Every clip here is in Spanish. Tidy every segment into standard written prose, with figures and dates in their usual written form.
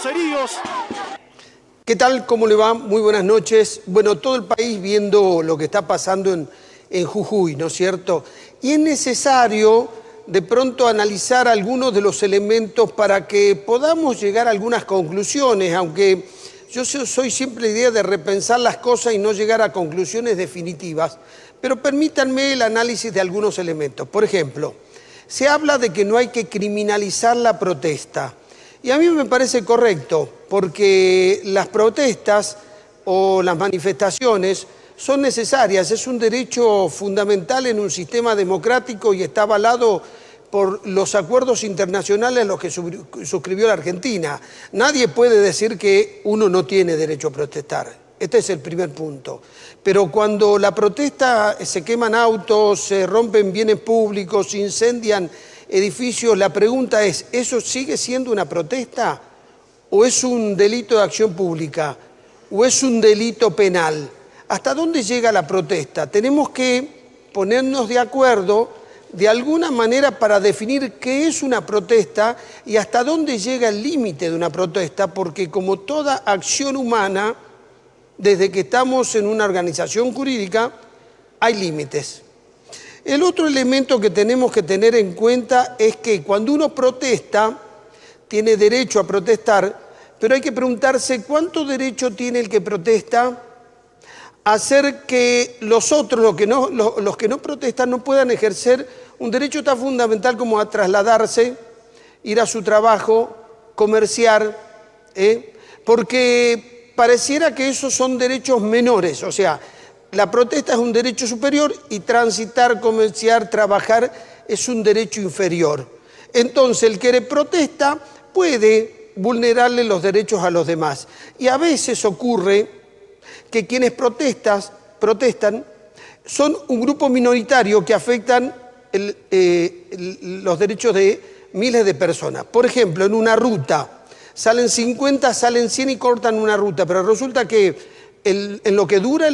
heridos. ¿Qué tal? ¿Cómo le va? Muy buenas noches. Bueno, todo el país viendo lo que está pasando en Jujuy, ¿no es cierto? Y es necesario de pronto analizar algunos de los elementos para que podamos llegar a algunas conclusiones, aunque yo soy siempre la idea de repensar las cosas y no llegar a conclusiones definitivas, pero permítanme el análisis de algunos elementos. Por ejemplo, se habla de que no hay que criminalizar la protesta. Y a mí me parece correcto, porque las protestas o las manifestaciones son necesarias, es un derecho fundamental en un sistema democrático y está avalado por los acuerdos internacionales a los que suscribió la Argentina. Nadie puede decir que uno no tiene derecho a protestar. Este es el primer punto. Pero cuando la protesta se queman autos, se rompen bienes públicos, se incendian edificios, la pregunta es, ¿eso sigue siendo una protesta? ¿O es un delito de acción pública? ¿O es un delito penal? ¿Hasta dónde llega la protesta? Tenemos que ponernos de acuerdo de alguna manera para definir qué es una protesta y hasta dónde llega el límite de una protesta, porque como toda acción humana, desde que estamos en una organización jurídica, hay límites. El otro elemento que tenemos que tener en cuenta es que cuando uno protesta, tiene derecho a protestar, pero hay que preguntarse cuánto derecho tiene el que protesta a hacer que los otros, los que no protestan, no puedan ejercer un derecho tan fundamental como a trasladarse, ir a su trabajo, comerciar, porque pareciera que esos son derechos menores, o sea, la protesta es un derecho superior y transitar, comerciar, trabajar es un derecho inferior. Entonces, el que protesta puede vulnerarle los derechos a los demás. Y a veces ocurre que quienes protestan son un grupo minoritario que afectan los derechos de miles de personas. Por ejemplo, en una ruta, salen 50, salen 100 y cortan una ruta, pero resulta que en lo que dura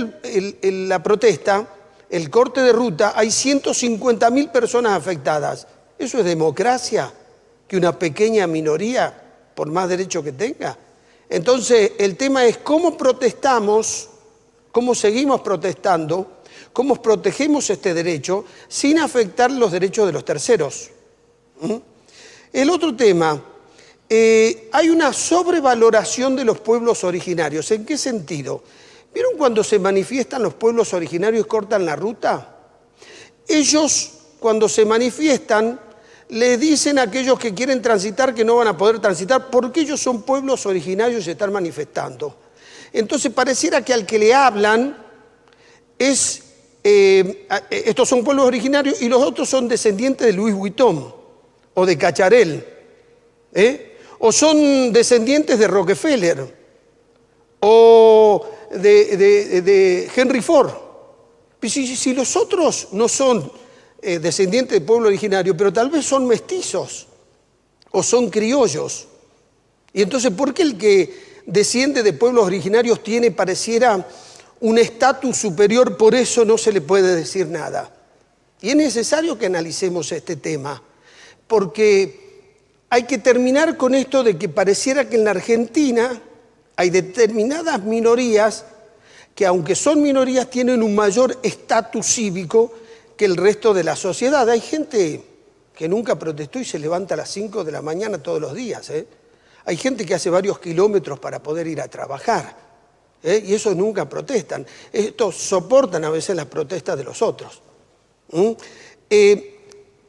la protesta, el corte de ruta, hay 150.000 personas afectadas. ¿Eso es democracia? ¿Que una pequeña minoría, por más derecho que tenga? Entonces, el tema es cómo protestamos, cómo seguimos protestando, cómo protegemos este derecho sin afectar los derechos de los terceros. El otro tema, hay una sobrevaloración de los pueblos originarios. ¿En qué sentido? ¿Vieron cuando se manifiestan los pueblos originarios y cortan la ruta? Ellos, cuando se manifiestan, le dicen a aquellos que quieren transitar que no van a poder transitar porque ellos son pueblos originarios y se están manifestando. Entonces pareciera que al que le hablan es, estos son pueblos originarios y los otros son descendientes de Louis Vuitton o de Cacharel, o son descendientes de Rockefeller o de Henry Ford. Si los otros no son descendientes de pueblo originario, pero tal vez son mestizos o son criollos. Y entonces, ¿por qué el que desciende de pueblos originarios pareciera un estatus superior, por eso no se le puede decir nada? Y es necesario que analicemos este tema, porque hay que terminar con esto de que pareciera que en la Argentina hay determinadas minorías que, aunque son minorías, tienen un mayor estatus cívico que el resto de la sociedad. Hay gente que nunca protestó y se levanta a las 5 de la mañana todos los días. Hay gente que hace varios kilómetros para poder ir a trabajar. Y esos nunca protestan. Estos soportan a veces las protestas de los otros.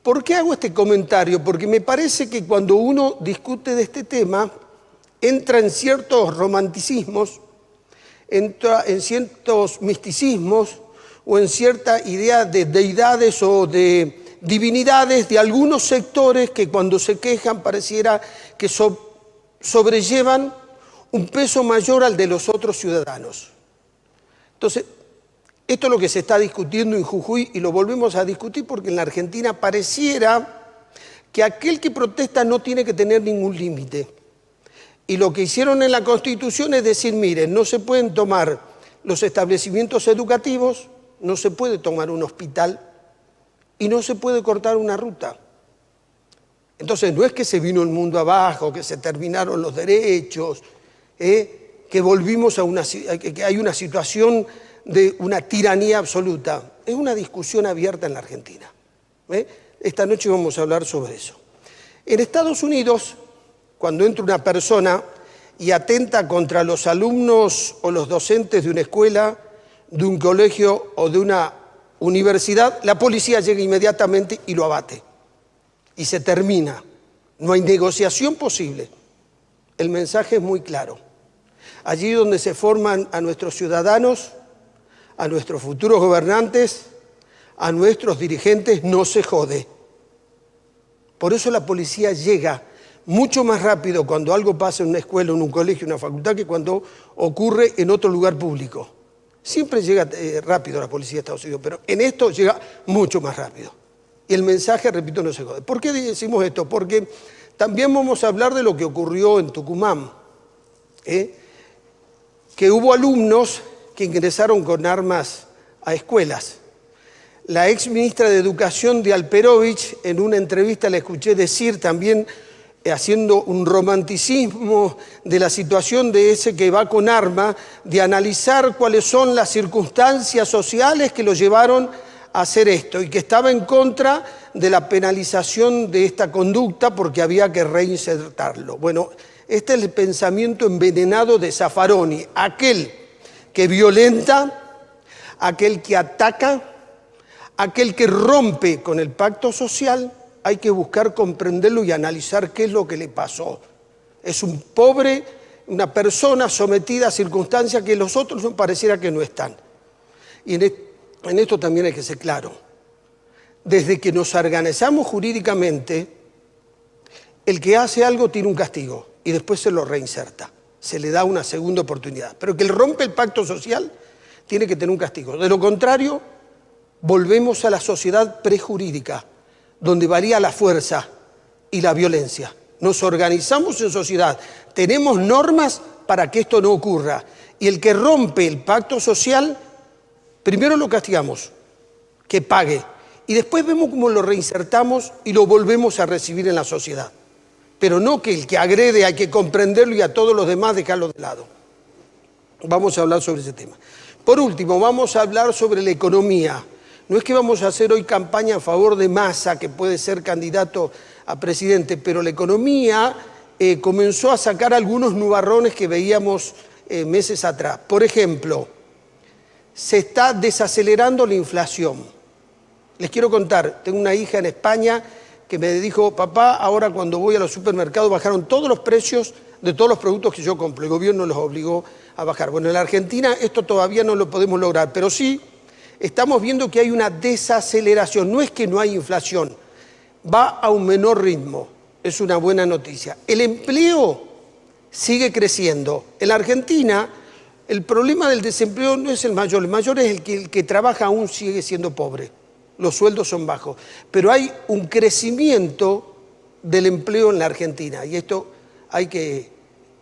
¿Por qué hago este comentario? Porque me parece que cuando uno discute de este tema, entra en ciertos romanticismos, entra en ciertos misticismos o en cierta idea de deidades o de divinidades de algunos sectores que cuando se quejan pareciera que sobrellevan un peso mayor al de los otros ciudadanos. Entonces, esto es lo que se está discutiendo en Jujuy y lo volvemos a discutir porque en la Argentina pareciera que aquel que protesta no tiene que tener ningún límite. Y lo que hicieron en la Constitución es decir, miren, no se pueden tomar los establecimientos educativos, no se puede tomar un hospital y no se puede cortar una ruta. Entonces no es que se vino el mundo abajo, que se terminaron los derechos, que volvimos que hay una situación de una tiranía absoluta. Es una discusión abierta en la Argentina. Esta noche vamos a hablar sobre eso. En Estados Unidos, cuando entra una persona y atenta contra los alumnos o los docentes de una escuela, de un colegio o de una universidad, la policía llega inmediatamente y lo abate. Y se termina. No hay negociación posible. El mensaje es muy claro. Allí donde se forman a nuestros ciudadanos, a nuestros futuros gobernantes, a nuestros dirigentes, no se jode. Por eso la policía llega mucho más rápido cuando algo pasa en una escuela, en un colegio, en una facultad, que cuando ocurre en otro lugar público. Siempre llega rápido la policía de Estados Unidos, pero en esto llega mucho más rápido. Y el mensaje, repito, no se jode. ¿Por qué decimos esto? Porque también vamos a hablar de lo que ocurrió en Tucumán, que hubo alumnos que ingresaron con armas a escuelas. La ex ministra de Educación de Alperovich, en una entrevista la escuché decir también, haciendo un romanticismo de la situación de ese que va con arma, de analizar cuáles son las circunstancias sociales que lo llevaron a hacer esto y que estaba en contra de la penalización de esta conducta porque había que reinsertarlo. Bueno, este es el pensamiento envenenado de Zaffaroni, aquel que violenta, aquel que ataca, aquel que rompe con el pacto social. Hay que buscar comprenderlo y analizar qué es lo que le pasó. Es un pobre, una persona sometida a circunstancias que los otros no pareciera que no están. Y en esto también hay que ser claro. Desde que nos organizamos jurídicamente, el que hace algo tiene un castigo y después se lo reinserta. Se le da una segunda oportunidad. Pero el que rompe el pacto social tiene que tener un castigo. De lo contrario, volvemos a la sociedad prejurídica, donde varía la fuerza y la violencia. Nos organizamos en sociedad, tenemos normas para que esto no ocurra. Y el que rompe el pacto social, primero lo castigamos, que pague. Y después vemos cómo lo reinsertamos y lo volvemos a recibir en la sociedad. Pero no que el que agrede hay que comprenderlo y a todos los demás dejarlo de lado. Vamos a hablar sobre ese tema. Por último, vamos a hablar sobre la economía. No es que vamos a hacer hoy campaña a favor de Massa, que puede ser candidato a presidente, pero la economía comenzó a sacar algunos nubarrones que veíamos meses atrás. Por ejemplo, se está desacelerando la inflación. Les quiero contar, tengo una hija en España que me dijo, papá, ahora cuando voy a los supermercados bajaron todos los precios de todos los productos que yo compro. El gobierno los obligó a bajar. Bueno, en la Argentina esto todavía no lo podemos lograr, pero sí estamos viendo que hay una desaceleración. No es que no hay inflación, va a un menor ritmo. Es una buena noticia. El empleo sigue creciendo. En la Argentina, el problema del desempleo no es el mayor es el que trabaja aún sigue siendo pobre. Los sueldos son bajos. Pero hay un crecimiento del empleo en la Argentina y esto hay que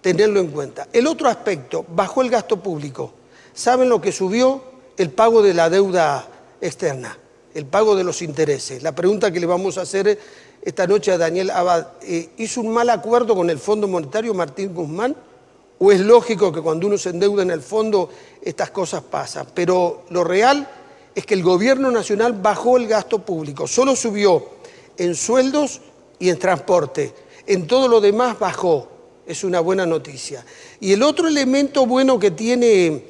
tenerlo en cuenta. El otro aspecto, bajó el gasto público. ¿Saben lo que subió? El pago de la deuda externa, el pago de los intereses. La pregunta que le vamos a hacer esta noche a Daniel Abad, ¿hizo un mal acuerdo con el Fondo Monetario Martín Guzmán? ¿O es lógico que cuando uno se endeuda en el fondo estas cosas pasan? Pero lo real es que el gobierno nacional bajó el gasto público, solo subió en sueldos y en transporte. En todo lo demás bajó, es una buena noticia. Y el otro elemento bueno que tiene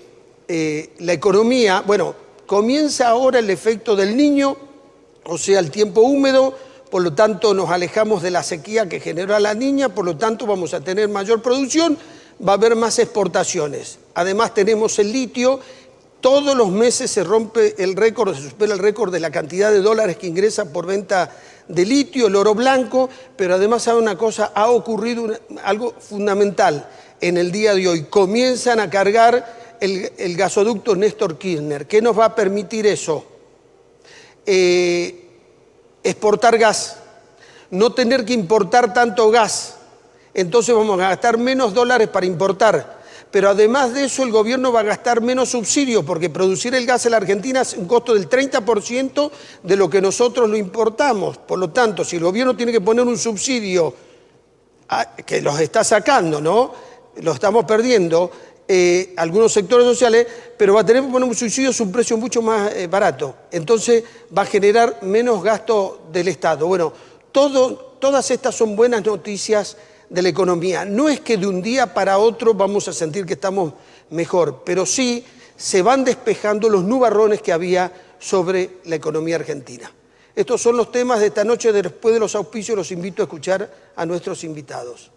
la economía, bueno, comienza ahora el efecto del Niño, o sea, el tiempo húmedo, por lo tanto nos alejamos de la sequía que generó la Niña, por lo tanto vamos a tener mayor producción, va a haber más exportaciones. Además tenemos el litio. Todos los meses se rompe el récord, se supera el récord de la cantidad de dólares que ingresa por venta de litio, el oro blanco, pero además sabe una cosa, ha ocurrido algo fundamental en el día de hoy. Comienzan a cargar el gasoducto Néstor Kirchner. ¿Qué nos va a permitir eso? Exportar gas, no tener que importar tanto gas. Entonces vamos a gastar menos dólares para importar. pero además de eso el gobierno va a gastar menos subsidios, porque producir el gas en la Argentina es un costo del 30% de lo que nosotros lo importamos. Por lo tanto, si el gobierno tiene que poner un subsidio, que los está sacando, ¿no? Lo estamos perdiendo, algunos sectores sociales, pero va a tener que poner un subsidio a un precio mucho más barato. Entonces va a generar menos gasto del Estado. Bueno, todas estas son buenas noticias de la economía. No es que de un día para otro vamos a sentir que estamos mejor, pero sí se van despejando los nubarrones que había sobre la economía argentina. Estos son los temas de esta noche. Después de los auspicios los invito a escuchar a nuestros invitados.